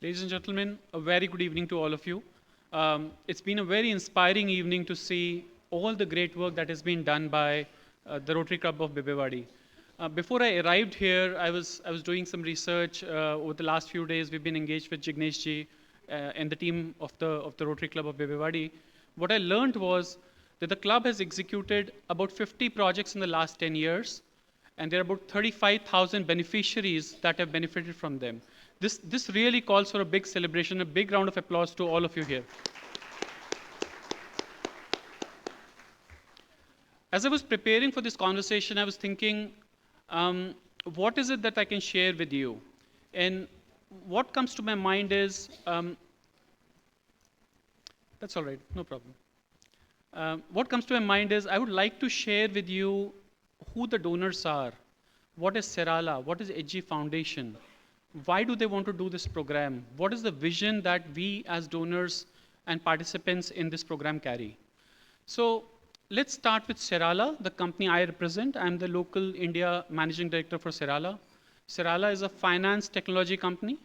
Ladies and gentlemen, a very good evening to all of you. It's been a very inspiring evening to see all the great work that has been done by the Rotary Club of Bibwewadi. Before I arrived here, I was doing some research over the last few days. We've been engaged with Jignesh ji and the team of the Rotary Club of Bibwewadi. What I learned was that the club has executed about 50 projects in the last 10 years, and there are about 35,000 beneficiaries that have benefited from them. This really calls for a big celebration, a big round of applause to all of you here. As I was preparing for this conversation, I was thinking, what is it that I can share with you? And what comes to my mind is, that's all right, no problem. What comes to my mind is, I would like to share with you who the donors are, what is Serrala, what is HG Foundation, why do they want to do this program, what is the vision that we as donors and participants in this program carry. So let's start with Serrala, the company I represent. I'm the local India managing director for Serrala. Serrala is a finance technology company.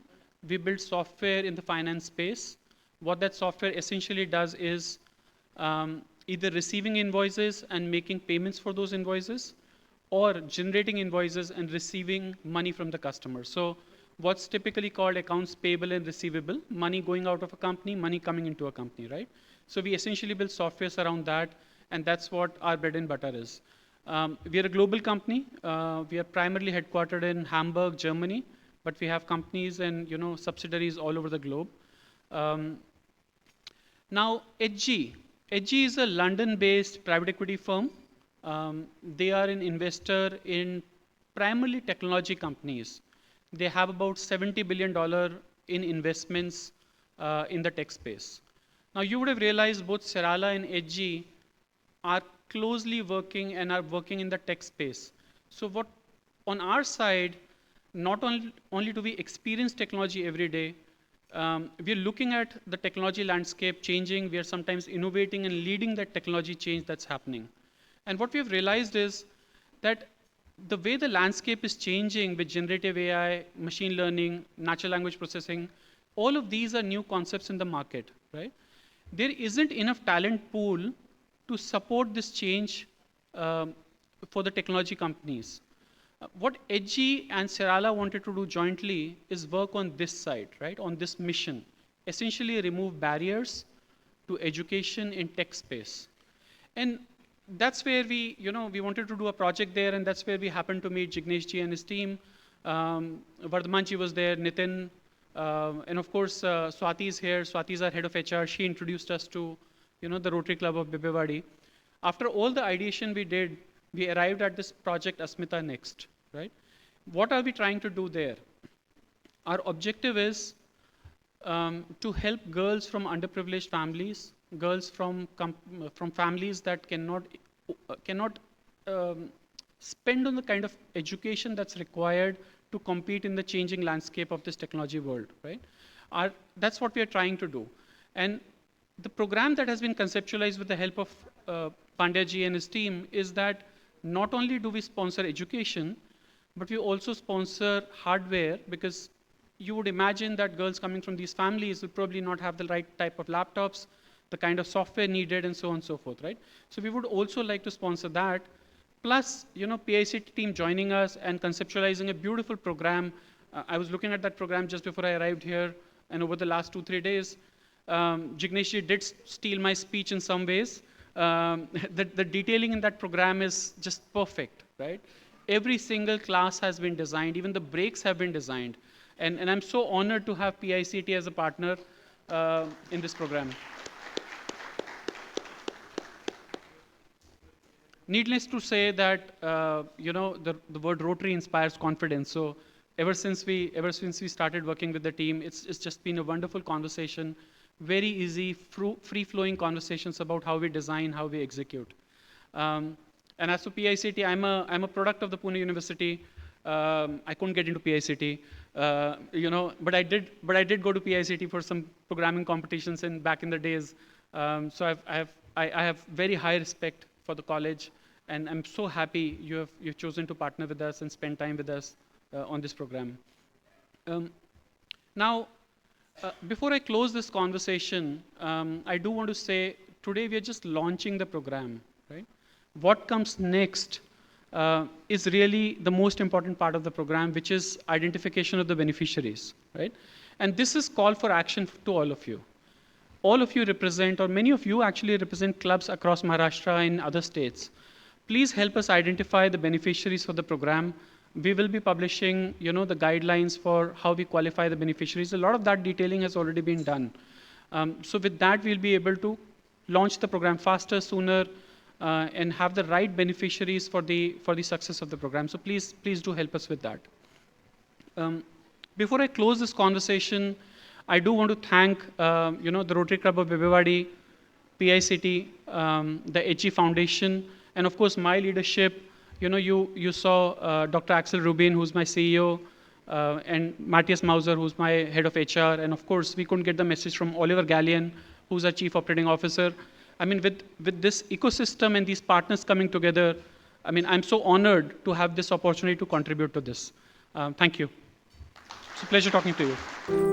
We build software in the finance space. What that software essentially does is either receiving invoices and making payments for those invoices, or generating invoices and receiving money from the customer. So what's typically called accounts payable and receivable, money going out of a company, money coming into a company, right? So we essentially build softwares around that, and that's what our bread and butter is. We are a global company. We are primarily headquartered in Hamburg, Germany, but we have companies and subsidiaries all over the globe. Now, HG is a London-based private equity firm. They are an investor in primarily technology companies. They have about $70 billion in investments in the tech space. Now, you would have realized both Serrala and HG are closely working and are working in the tech space. So what on our side, not only do we experience technology every day, we are looking at the technology landscape changing. We are sometimes innovating and leading that technology change that's happening. And what we have realized is that the way the landscape is changing with generative AI, machine learning, natural language processing, all of these are new concepts in the market, right? There isn't enough talent pool to support this change for the technology companies. What HG and Serrala wanted to do jointly is work on this side, right? On this mission, essentially remove barriers to education in tech space. And that's where we wanted to do a project there, and that's where we happened to meet Jignesh ji and his team. Vardhaman ji was there, Nitin, and of course, Swati is here. Swati is our head of HR. She introduced us to the Rotary Club of Bibwewadi. After all the ideation we did, we arrived at this project Asmita NXT, right? What are we trying to do there? Our objective is to help girls from underprivileged families, girls from families that cannot spend on the kind of education that's required to compete in the changing landscape of this technology world, right? That's what we are trying to do. And the program that has been conceptualized with the help of Pandya ji and his team is that not only do we sponsor education, but we also sponsor hardware, because you would imagine that girls coming from these families would probably not have the right type of laptops, the kind of software needed, and so on and so forth, right? So we would also like to sponsor that. Plus, PICT team joining us and conceptualizing a beautiful program. I was looking at that program just before I arrived here, and over the last 2-3 days, Jignesh ji did steal my speech in some ways. The detailing in that program is just perfect, right? Every single class has been designed, even the breaks have been designed. And I'm so honored to have PICT as a partner in this program. Needless to say that the word Rotary inspires confidence. So ever since we started working with the team, it's just been a wonderful conversation, very easy, free-flowing conversations about how we design, how we execute. And as for PICT, I'm a product of the Pune University. I couldn't get into PICT, but I did go to PICT for some programming competitions back in the days. So I have very high respect for the college, and I'm so happy you've chosen to partner with us and spend time with us on this program. Now, Before I close this conversation, I do want to say today we are just launching the program, right? What comes next is really the most important part of the program, which is identification of the beneficiaries, right? And this is call for action to all of you. All of you represent, or many of you actually represent clubs across Maharashtra and other states. Please help us identify the beneficiaries for the program. We will be publishing, the guidelines for how we qualify the beneficiaries. A lot of that detailing has already been done. So with that, we'll be able to launch the program faster, sooner, and have the right beneficiaries for the success of the program. So please do help us with that. Before I close this conversation, I do want to thank, the Rotary Club of Bibwewadi, PICT, the HE Foundation, and of course my leadership. You saw Dr. Axel Rubin, who's my CEO, and Matthias Mauser, who's my head of HR, and of course we couldn't get the message from Oliver Gallian, who's our Chief Operating Officer. I mean, with this ecosystem and these partners coming together, I mean, I'm so honored to have this opportunity to contribute to this. Thank you. It's a pleasure talking to you.